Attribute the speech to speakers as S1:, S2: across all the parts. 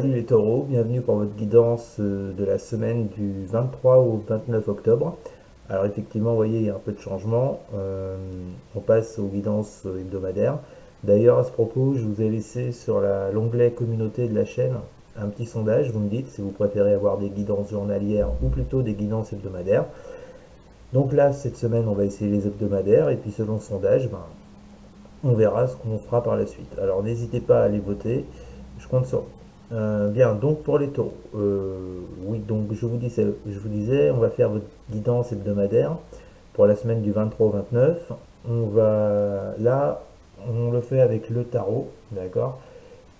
S1: Salut les taureaux, bienvenue pour votre guidance de la semaine du 23 au 29 octobre. Alors effectivement, vous voyez, il y a un peu de changement. On passe aux guidances hebdomadaires. D'ailleurs, à ce propos, je vous ai laissé sur l'onglet communauté de la chaîne un petit sondage. Vous me dites si vous préférez avoir des guidances journalières ou plutôt des guidances hebdomadaires. Donc là, cette semaine, on va essayer les hebdomadaires et puis selon le sondage, on verra ce qu'on fera par la suite. Alors n'hésitez pas à aller voter, je compte sur vous. Bien, donc pour les taureaux, oui, donc je vous disais, on va faire votre guidance hebdomadaire pour la semaine du 23 au 29. On le fait avec le tarot, d'accord,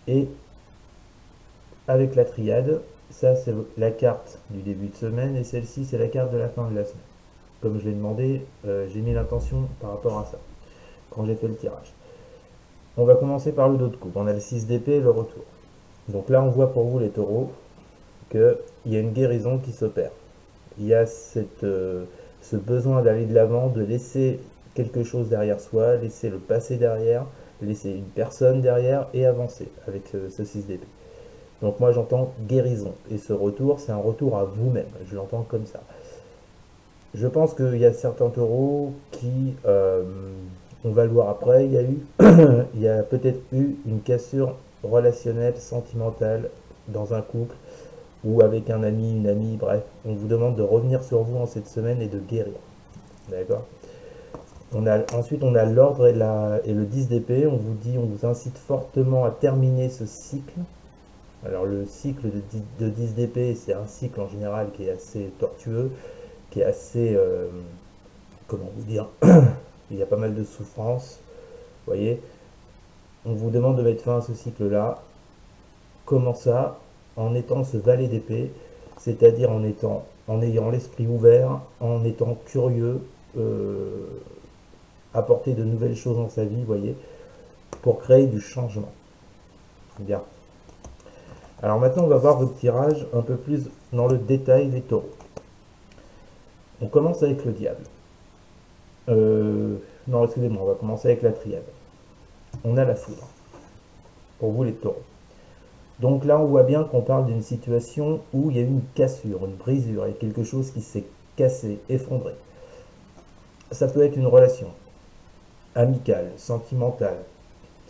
S1: et avec la triade. Ça, c'est la carte du début de semaine, et celle-ci, c'est la carte de la fin de la semaine. Comme je l'ai demandé, j'ai mis l'intention par rapport à ça, quand j'ai fait le tirage. On va commencer par le dos de coupe. On a le 6 d'épée et le retour. Donc là, on voit pour vous les taureaux qu'il y a une guérison qui s'opère. Il y a ce besoin d'aller de l'avant, de laisser quelque chose derrière soi, laisser le passé derrière, laisser une personne derrière et avancer avec ce 6 d'épée. Donc moi j'entends guérison. Et ce retour, c'est un retour à vous-même. Je l'entends comme ça. Je pense qu'il y a certains taureaux qui, on va le voir après, il y a peut-être eu une cassure relationnelle, sentimentale dans un couple ou avec un ami, une amie, bref. On vous demande de revenir sur vous en cette semaine et de guérir. D'accord. Ensuite, on a l'ordre et le 10 d'épée. On vous dit, on vous incite fortement à terminer ce cycle. Alors le cycle de 10 d'épée, c'est un cycle en général qui est assez tortueux, qui est assez, comment vous dire, il y a pas mal de souffrance, vous voyez. On vous demande de mettre fin à ce cycle-là. Comment ça? En étant ce valet d'épée, c'est-à-dire en ayant l'esprit ouvert, en étant curieux, apporter de nouvelles choses dans sa vie, vous voyez, pour créer du changement. Bien. Alors maintenant, on va voir votre tirage un peu plus dans le détail des taureaux. On commence avec le diable. Non, excusez-moi, on va commencer avec la triade. On a la foudre. Pour vous les taureaux. Donc là, on voit bien qu'on parle d'une situation où il y a eu une cassure, une brisure, il y a quelque chose qui s'est cassé, effondré. Ça peut être une relation amicale, sentimentale,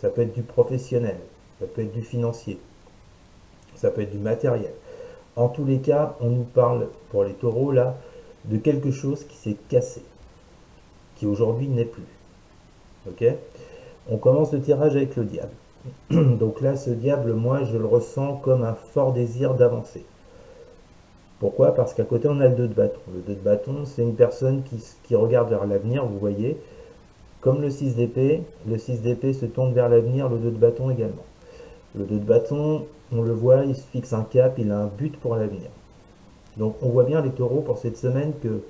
S1: ça peut être du professionnel, ça peut être du financier, ça peut être du matériel. En tous les cas, on nous parle, pour les taureaux, là, de quelque chose qui s'est cassé, qui aujourd'hui n'est plus. Ok? On commence le tirage avec le diable. Donc là, ce diable, moi, je le ressens comme un fort désir d'avancer. Pourquoi? Parce qu'à côté, on a le 2 de bâton. Le 2 de bâton, c'est une personne qui regarde vers l'avenir, vous voyez. Comme le 6 d'épée se tourne vers l'avenir, le 2 de bâton également. Le 2 de bâton, on le voit, il se fixe un cap, il a un but pour l'avenir. Donc on voit bien les taureaux pour cette semaine que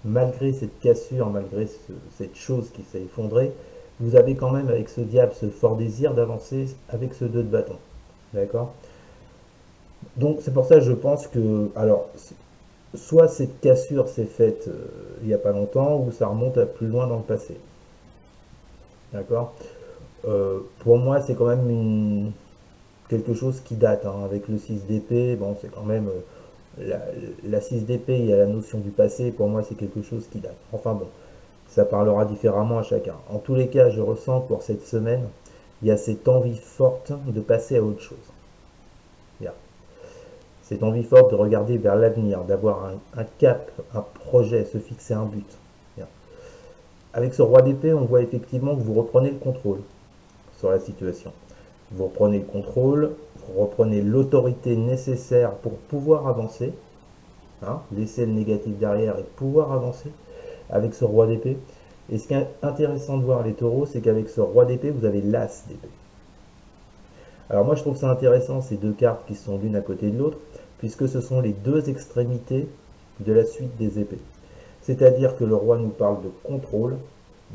S1: malgré cette cassure, malgré cette chose qui s'est effondrée, vous avez quand même avec ce diable ce fort désir d'avancer avec ce 2 de bâton. D'accord? Donc c'est pour ça que je pense que, alors, soit cette cassure s'est faite il n'y a pas longtemps, ou ça remonte à plus loin dans le passé. D'accord. Pour moi, c'est quand même quelque chose qui date, hein. Avec le 6 d'épée, bon, c'est quand même... la 6 d'épée, il y a la notion du passé, pour moi, c'est quelque chose qui date. Enfin bon, ça parlera différemment à chacun. En tous les cas, je ressens pour cette semaine, il y a cette envie forte de passer à autre chose. Bien. Cette envie forte de regarder vers l'avenir, d'avoir un cap, un projet, se fixer un but. Bien. Avec ce roi d'épée, on voit effectivement que vous reprenez le contrôle sur la situation. Vous reprenez le contrôle, vous reprenez l'autorité nécessaire pour pouvoir avancer, hein, laisser le négatif derrière et pouvoir avancer avec ce roi d'épée. Et ce qui est intéressant de voir les taureaux, c'est qu'avec ce roi d'épée, vous avez l'as d'épée. Alors moi je trouve ça intéressant ces deux cartes qui sont l'une à côté de l'autre, puisque ce sont les deux extrémités de la suite des épées. C'est-à-dire que le roi nous parle de contrôle,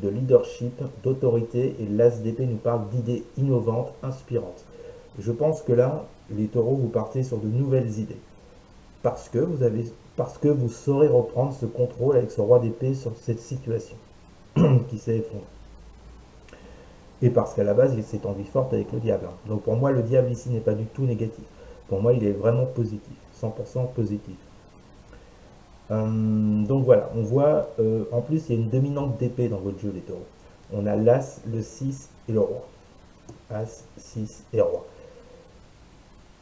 S1: de leadership, d'autorité, et l'as d'épée nous parle d'idées innovantes, inspirantes. Je pense que là, les taureaux, vous partez sur de nouvelles idées. Parce que vous saurez reprendre ce contrôle avec ce roi d'épée sur cette situation qui s'est effondrée. Et parce qu'à la base, il s'est envie forte avec le diable. Donc pour moi, le diable ici n'est pas du tout négatif. Pour moi, il est vraiment positif, 100% positif. Donc voilà, on voit, en plus, il y a une dominante d'épée dans votre jeu, les taureaux. On a l'As, le 6 et le Roi. As, 6 et Roi.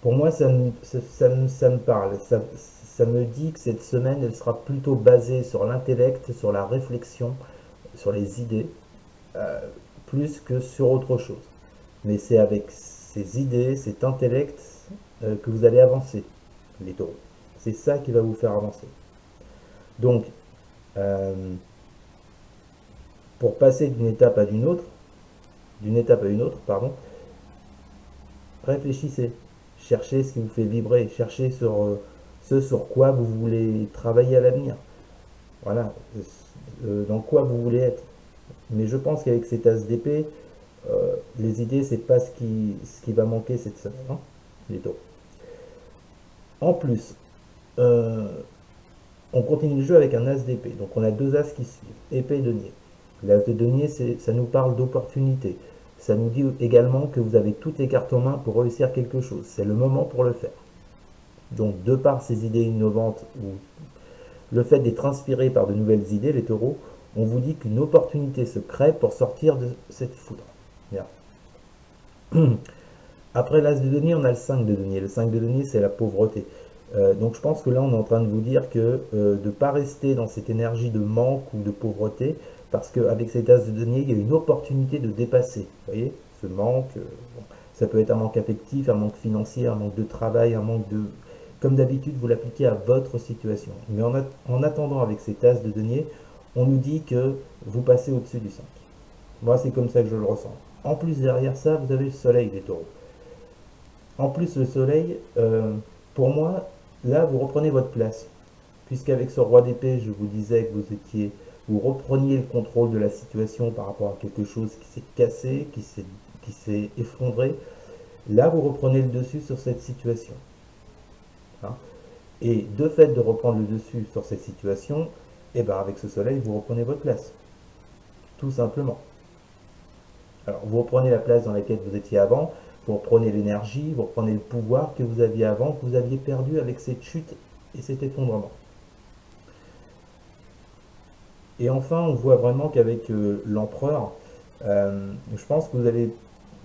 S1: Pour moi, ça me parle. Ça me dit que cette semaine, elle sera plutôt basée sur l'intellect, sur la réflexion, sur les idées, euh, plus que sur autre chose. Mais c'est avec ces idées, cet intellect, que vous allez avancer, les taureaux. C'est ça qui va vous faire avancer. Donc, euh, pour passer d'une étape à une autre, pardon, réfléchissez, cherchez ce qui vous fait vibrer, cherchez sur ce sur quoi vous voulez travailler à l'avenir. Voilà, dans quoi vous voulez être. Mais je pense qu'avec ces tasses d'épée, les idées, c'est pas ce qui va manquer cette semaine, hein, les taureaux. En plus, euh, on continue le jeu avec un as d'épée. Donc on a deux as qui suivent, épée et denier. L'as de denier, ça nous parle d'opportunité. Ça nous dit également que vous avez toutes les cartes en main pour réussir quelque chose. C'est le moment pour le faire. Donc de par ces idées innovantes ou le fait d'être inspiré par de nouvelles idées, les taureaux, on vous dit qu'une opportunité se crée pour sortir de cette foudre. Bien. Après l'as de denier, on a le 5 de denier. Le 5 de denier, c'est la pauvreté. Donc je pense que là, on est en train de vous dire que de ne pas rester dans cette énergie de manque ou de pauvreté, parce qu'avec cet as de denier, il y a une opportunité de dépasser. Vous voyez, ce manque, bon, ça peut être un manque affectif, un manque financier, un manque de travail, un manque de... Comme d'habitude, vous l'appliquez à votre situation. Mais en attendant, avec cet as de denier, on nous dit que vous passez au-dessus du 5. Moi, c'est comme ça que je le ressens. En plus, derrière ça, vous avez le soleil des taureaux. En plus, le soleil, pour moi, là, vous reprenez votre place. Puisqu'avec ce roi d'épée, je vous disais que vous repreniez le contrôle de la situation par rapport à quelque chose qui s'est cassé, qui s'est effondré. Là, vous reprenez le dessus sur cette situation. Hein. Et de fait de reprendre le dessus sur cette situation, et ben avec ce soleil, vous reprenez votre place. Tout simplement. Alors, vous reprenez la place dans laquelle vous étiez avant, vous reprenez l'énergie, vous reprenez le pouvoir que vous aviez avant, que vous aviez perdu avec cette chute et cet effondrement. Et enfin, on voit vraiment qu'avec l'empereur, je pense que vous allez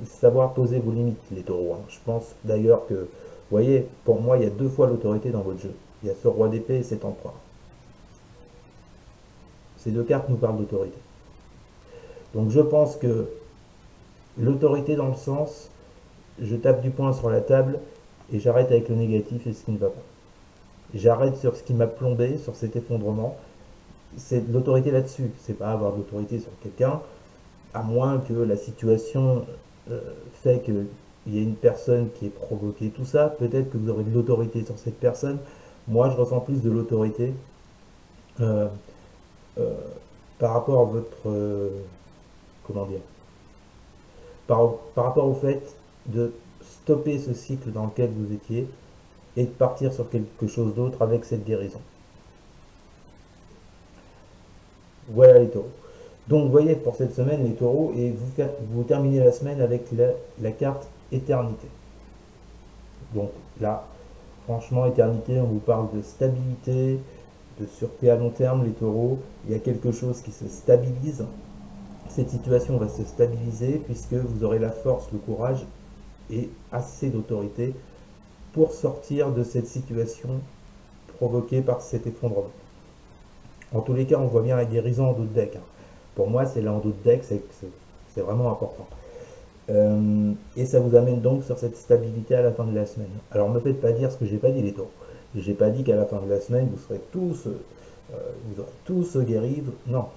S1: savoir poser vos limites, les taureaux. Hein. Je pense d'ailleurs que, vous voyez, pour moi, il y a deux fois l'autorité dans votre jeu. Il y a ce roi d'épée et cet empereur. Ces deux cartes nous parlent d'autorité. Donc je pense que l'autorité dans le sens, je tape du poing sur la table et j'arrête avec le négatif et ce qui ne va pas. J'arrête sur ce qui m'a plombé, sur cet effondrement. C'est de l'autorité là-dessus. C'est pas avoir de l'autorité sur quelqu'un, à moins que la situation fait qu'il y ait une personne qui ait provoqué tout ça. Peut-être que vous aurez de l'autorité sur cette personne. Moi, je ressens plus de l'autorité euh, euh, par rapport à votre... comment dire par rapport au fait de stopper ce cycle dans lequel vous étiez et de partir sur quelque chose d'autre avec cette guérison. Voilà les taureaux. Donc vous voyez pour cette semaine les taureaux et vous terminez la semaine avec la carte éternité. Donc là, franchement, éternité, on vous parle de stabilité, de sûreté à long terme, les taureaux. Il y a quelque chose qui se stabilise. Cette situation va se stabiliser puisque vous aurez la force, le courage et assez d'autorité pour sortir de cette situation provoquée par cet effondrement. En tous les cas, on voit bien la guérison en dos de deck. Hein. Pour moi, c'est là en dos de deck, c'est vraiment important. Et ça vous amène donc sur cette stabilité à la fin de la semaine. Alors, ne me faites pas dire ce que j'ai pas dit, les taureaux. J'ai pas dit qu'à la fin de la semaine, vous aurez tous guéris. Non.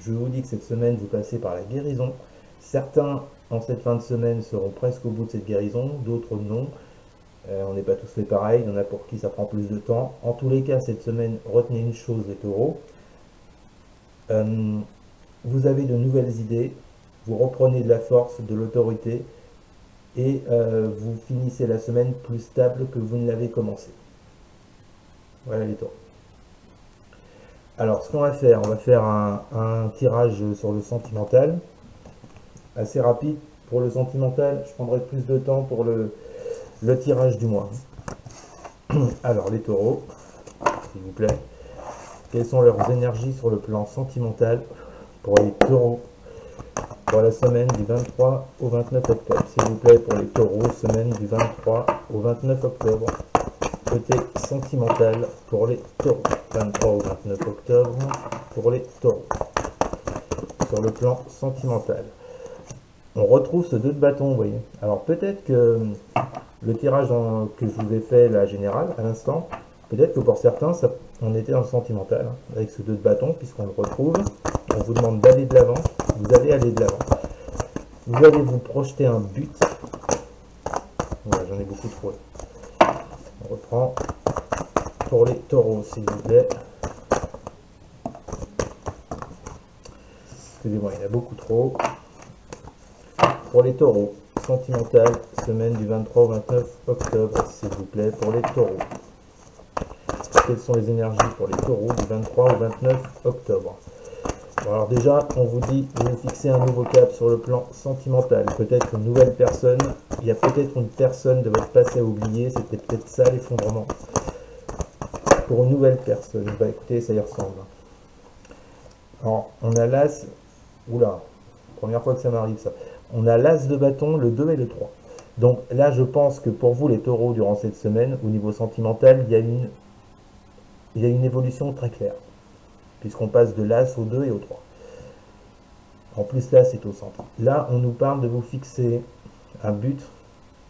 S1: Je vous dis que cette semaine, vous passez par la guérison. Certains, en cette fin de semaine, seront presque au bout de cette guérison, d'autres non. On n'est pas tous fait pareil, il y en a pour qui ça prend plus de temps. En tous les cas, cette semaine, retenez une chose, les taureaux. Vous avez de nouvelles idées, vous reprenez de la force, de l'autorité, et vous finissez la semaine plus stable que vous ne l'avez commencé. Voilà les taureaux. Alors, ce qu'on va faire, on va faire un tirage sur le sentimental, assez rapide. Pour le sentimental, je prendrai plus de temps pour le le tirage du mois. Alors les taureaux, s'il vous plaît, quelles sont leurs énergies sur le plan sentimental pour les taureaux pour la semaine du 23 au 29 octobre? S'il vous plaît, pour les taureaux, semaine du 23 au 29 octobre. Côté sentimental pour les taureaux. 23 au 29 octobre pour les taureaux. Sur le plan sentimental. On retrouve ce 2 de bâton, vous voyez. Alors peut-être que le tirage que je vous ai fait, la générale, à l'instant, peut-être que pour certains, on était dans le sentimental, hein, avec ce 2 de bâton, puisqu'on le retrouve. On vous demande d'aller de l'avant. Vous allez aller de l'avant. Vous allez vous projeter un but. Voilà, j'en ai beaucoup trop. On reprend pour les taureaux, s'il vous plaît. Excusez-moi, il y en a beaucoup trop. Pour les taureaux, sentimental, semaine du 23 au 29 octobre, s'il vous plaît, pour les taureaux. Quelles sont les énergies pour les taureaux du 23 au 29 octobre? Bon, alors déjà, on vous dit, vous fixez un nouveau cap sur le plan sentimental. Peut-être une nouvelle personne. Il y a peut-être une personne de votre passé à oublier. C'était peut-être ça l'effondrement. Pour une nouvelle personne. Bah écoutez, ça y ressemble. Alors, on a l'as. Oula, première fois que ça m'arrive ça. On a l'as de bâton, le 2 et le 3. Donc là, je pense que pour vous, les taureaux, durant cette semaine, au niveau sentimental, il y a une évolution très claire. Puisqu'on passe de l'as au 2 et au 3. En plus, là, c'est au centre. Là, on nous parle de vous fixer un but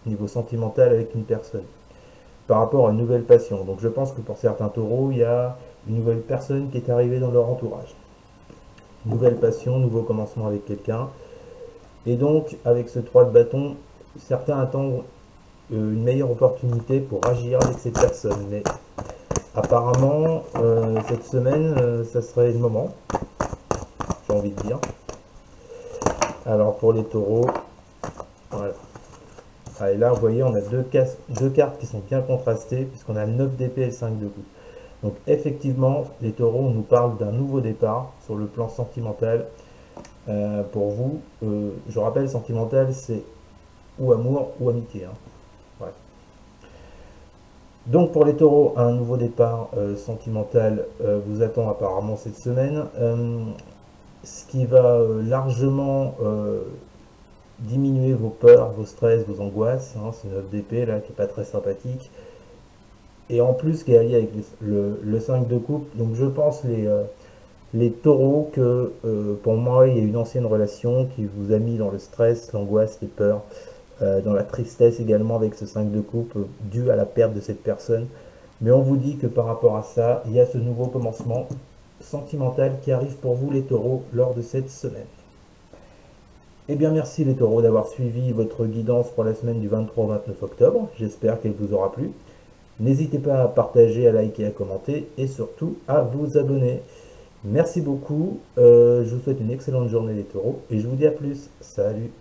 S1: niveau sentimental avec une personne par rapport à une nouvelle passion. Donc, je pense que pour certains taureaux, il y a une nouvelle personne qui est arrivée dans leur entourage. Nouvelle passion, nouveau commencement avec quelqu'un. Et donc, avec ce 3 de bâton, certains attendent une meilleure opportunité pour agir avec cette personne. Mais apparemment, cette semaine, ça serait le moment, j'ai envie de dire. Alors, pour les taureaux, voilà. Ah, et là, vous voyez, on a deux cartes qui sont bien contrastées, puisqu'on a le 9 d'épée et le 5 de coupe. Donc, effectivement, les taureaux, on nous parle d'un nouveau départ sur le plan sentimental. Pour vous, je rappelle, sentimental, c'est ou amour ou amitié. Hein. Ouais. Donc pour les taureaux, un nouveau départ sentimental vous attend apparemment cette semaine, ce qui va largement diminuer vos peurs, vos stress, vos angoisses. Hein, c'est 9 d'épée là qui n'est pas très sympathique. Et en plus qui est allié avec le 5 de coupe. Donc je pense les taureaux que pour moi il y a une ancienne relation qui vous a mis dans le stress, l'angoisse, les peurs. Dans la tristesse également avec ce 5 de coupe dû à la perte de cette personne. Mais on vous dit que par rapport à ça, il y a ce nouveau commencement sentimental qui arrive pour vous les taureaux lors de cette semaine. Eh bien merci les taureaux d'avoir suivi votre guidance pour la semaine du 23 au 29 octobre. J'espère qu'elle vous aura plu. N'hésitez pas à partager, à liker, à commenter et surtout à vous abonner. Merci beaucoup. Je vous souhaite une excellente journée les taureaux et je vous dis à plus. Salut!